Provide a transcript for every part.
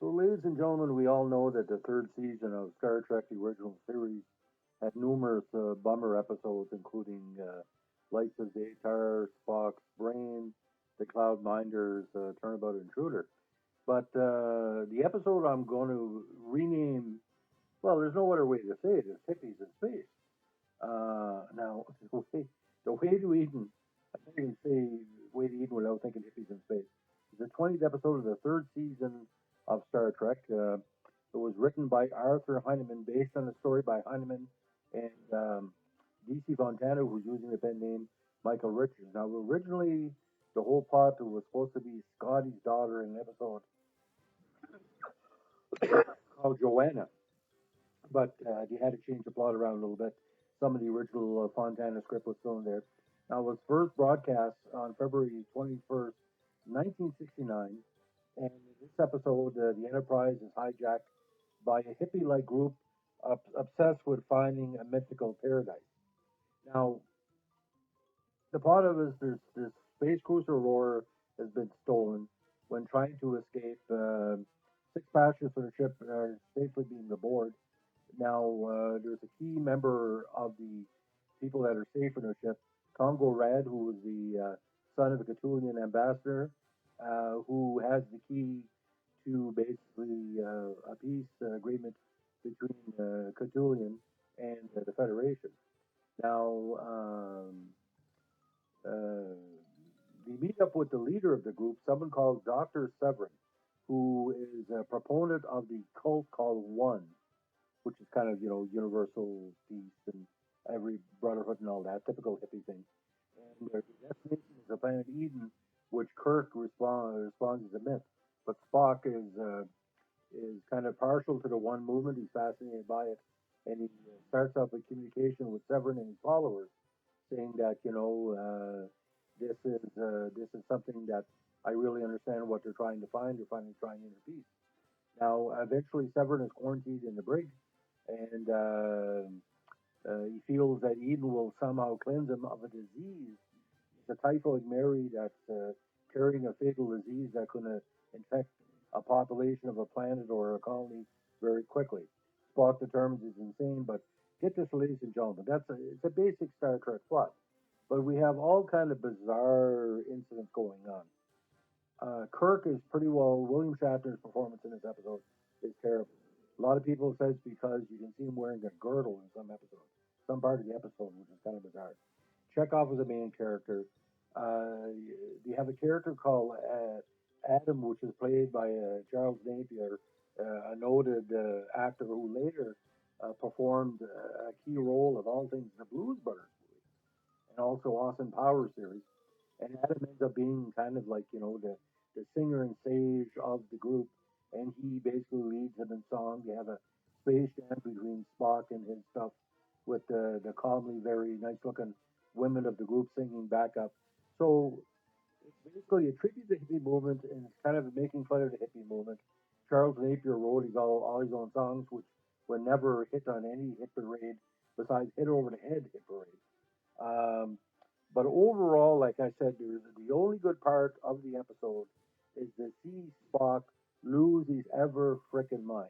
So, ladies and gentlemen, we all know that the third season of Star Trek, the original series, had numerous bummer episodes, including Lights Datar, Spock's Brain, The Cloudminder's Turnabout Intruder. But the episode I'm going to rename, well, there's no other way to say it, is Hippies in Space. Now, the way to Eden, I can't even say way to Eden without thinking Hippies in Space. It's the 20th episode of the third season of Star Trek. It was written by Arthur Heinemann, based on a story by Heinemann and D.C. Fontana, who's using the pen name Michael Richards. Now, originally, the whole plot was supposed to be Scotty's daughter in an episode called Joanna, but they had to change the plot around a little bit. Some of the original Fontana script was still in there. Now, it was first broadcast on February 21st, 1969, and in this episode, the Enterprise is hijacked by a hippie-like group obsessed with finding a mythical paradise. Now, the plot of it is this space cruiser Aurora has been stolen. When trying to escape, six passengers for the ship are safely being aboard. Now, there's a key member of the people that are safe in the ship, Congo Rad, who is the son of a Catulian ambassador, who has the key to basically a peace agreement between Catulian and the Federation. Now, they meet up with the leader of the group, someone called Dr. Severin, who is a proponent of the cult called One, which is kind of, universal peace and every brotherhood and all that, typical hippie thing. And their destination is the planet Eden, which Kirk responds as a myth. But Spock is kind of partial to the One movement. He's fascinated by it, and he starts off a communication with Severin and his followers, saying that this is something that I really understand what they're trying to find. They're finally trying inner peace. Now, eventually, Severin is quarantined in the brig, and he feels that Eden will somehow cleanse him of a disease. It's a typhoid Mary that's carrying a fatal disease that could infect a population of a planet or a colony very quickly. Spock determines he's insane, but get this, ladies and gentlemen, it's a basic Star Trek plot, but we have all kind of bizarre incidents going on. Kirk is pretty well. William Shatner's performance in this episode is terrible. A lot of people say it's because you can see him wearing a girdle in some episodes, some part of the episode, which is kind of bizarre. Chekhov was a main character. You have a character called Adam, which is played by Charles Napier, a noted actor who later performed a key role of all things in the Blues Brothers movie, and also Austin Powers series. And Adam ends up being kind of like, the singer and sage of the group, and he basically leads them in song. They have a space jam between Spock and his stuff, with the calmly very nice looking women of the group singing backup. So it's basically a tribute to the hippie movement, and it's kind of making fun of the hippie movement. Charles Napier wrote all his own songs, which were never hit on any hit parade besides Hit Over the Head hit parade. But overall, like I said, the only good part of the episode is to see Spock lose his ever frickin' mind.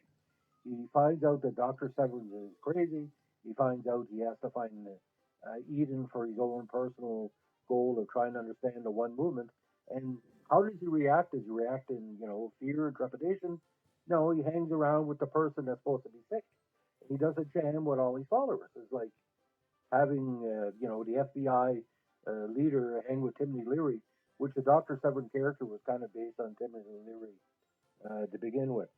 He finds out that Dr. Severance is crazy. He finds out he has to find Eden for his own personal goal of trying to understand the One movement. And how does he react? Does he react in, fear and trepidation? No, he hangs around with the person that's supposed to be sick. He does a jam with all his followers. It's like having, the FBI leader hang with Timothy Leary, which the Dr. Severin character was kind of based on Timothy Leary to begin with.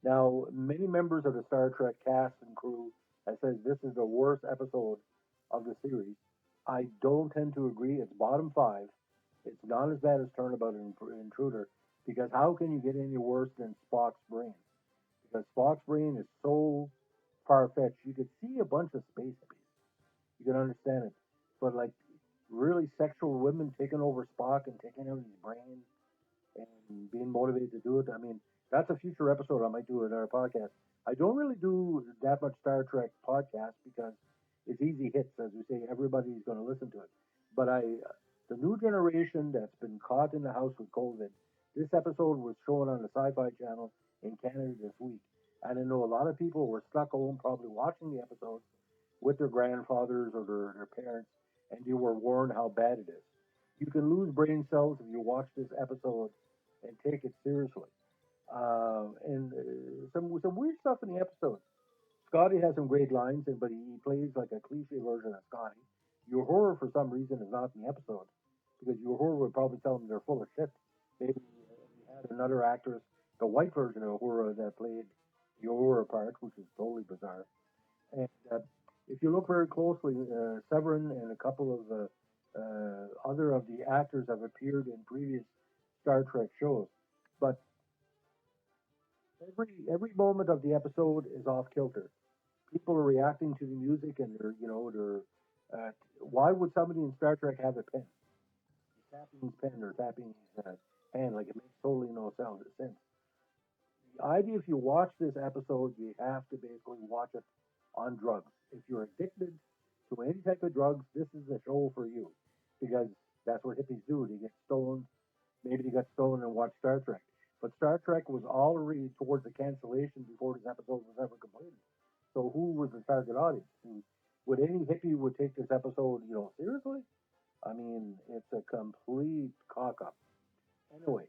Now, many members of the Star Trek cast and crew have said this is the worst episode of the series. I don't tend to agree. It's bottom five. It's not as bad as Turnabout and Intruder, because how can you get any worse than Spock's brain? Because Spock's brain is so far-fetched. You could see a bunch of space hippies. You can understand it. But like really sexual women taking over Spock and taking out his brain and being motivated to do it. I mean, that's a future episode I might do in our podcast. I don't really do that much Star Trek podcast because it's easy hits, as we say. Everybody's going to listen to it. But the new generation that's been caught in the house with COVID, This episode was shown on the Sci-Fi Channel in Canada this week, and I know a lot of people were stuck home probably watching the episode with their grandfathers or their parents, and you were warned how bad it is. You can lose brain cells if you watch this episode and take it seriously. And some weird stuff in the episode. Scotty has some great lines, but he plays like a cliche version of Scotty. Your horror, for some reason, is not in the episode because your horror would probably tell them they're full of shit. Maybe we had another actress, the white version of horror, that played the horror part, which is totally bizarre. And if you look very closely, Severin and a couple of other of the actors have appeared in previous Star Trek shows, but every moment of the episode is off kilter. People are reacting to the music, and they're why would somebody in Star Trek have a pen? He's tapping his pen or tapping his hand, like it makes totally no sense. The idea, if you watch this episode, you have to basically watch it on drugs. If you're addicted to any type of drugs, this is the show for you, because that's what hippies do. They get stoned. Maybe they got stoned and watched Star Trek. But Star Trek was already towards the cancellation before this episode was ever completed. So who was the target audience? Would any hippie would take this episode, seriously? I mean, it's a complete cock up. Anyway,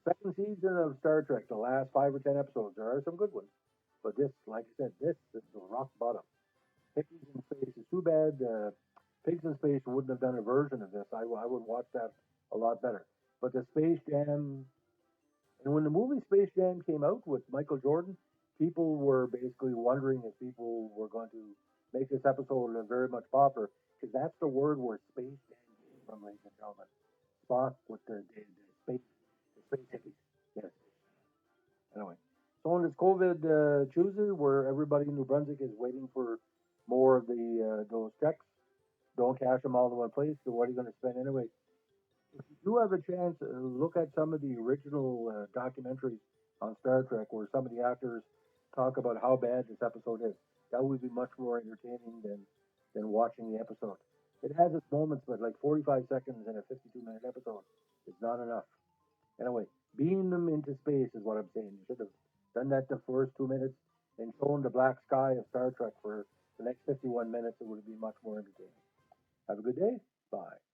second season of Star Trek, the last 5 or 10 episodes, there are some good ones. But this, like I said, this is the rock bottom. Hippies in Space is too bad. Pigs in Space wouldn't have done a version of this. I would watch that a lot better. But the Space Jam, and when the movie Space Jam came out with Michael Jordan, people were basically wondering if people were going to make this episode very much popular, because that's the word where Space Jam came from, ladies and gentlemen. Spock with the space hippies. Yes. Anyway, so on this COVID Tuesday, where everybody in New Brunswick is waiting for more of the those checks, don't cash them all in one place. So what are you going to spend anyway? If you do have a chance, look at some of the original documentaries on Star Trek, where some of the actors talk about how bad this episode is. That would be much more entertaining than watching the episode. It has its moments, but like 45 seconds in a 52-minute episode is not enough. Anyway, beam them into space is what I'm saying. You should have done that the first 2 minutes and shown the black sky of Star Trek for the next 51 minutes. It would be much more entertaining. Have a good day.